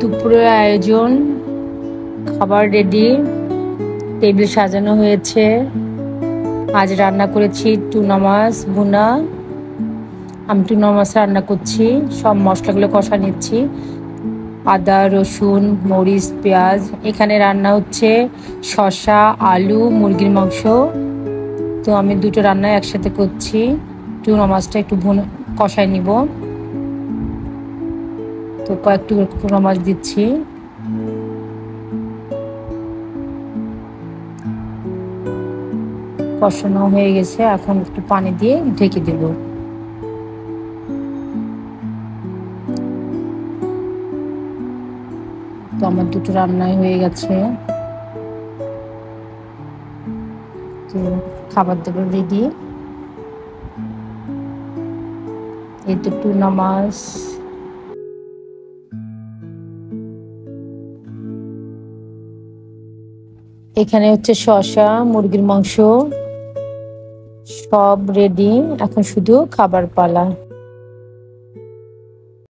দুপুরের আয়োজন, খাবার রেডি, টেবিল সাজানো হয়েছে। আজ রান্না করেছি টুনা মাছ ভুনা। আমি টুনা মাছ রান্না করছি, সব মশলাগুলো কষা নিচ্ছি, আদা রসুন মরিচ পেঁয়াজ। এখানে রান্না হচ্ছে শসা আলু মুরগির মাংস। তো আমি দুটো রান্না একসাথে করছি। টুনা মাছটা একটু কষাই নিব, তো কয়েকটু টুনা মাছ দিচ্ছি। কষানো হয়ে গেছে, এখন একটু পানি দিয়ে ঢেকে দেব। তো আমার দুটো রান্নাই হয়ে গেছে, তো খাবার দাবার রেডি। এই তো টুনা মাছ, এখানে হচ্ছে শসা মুরগির মাংস, সব রেডি। এখন শুধু খাবার পালা।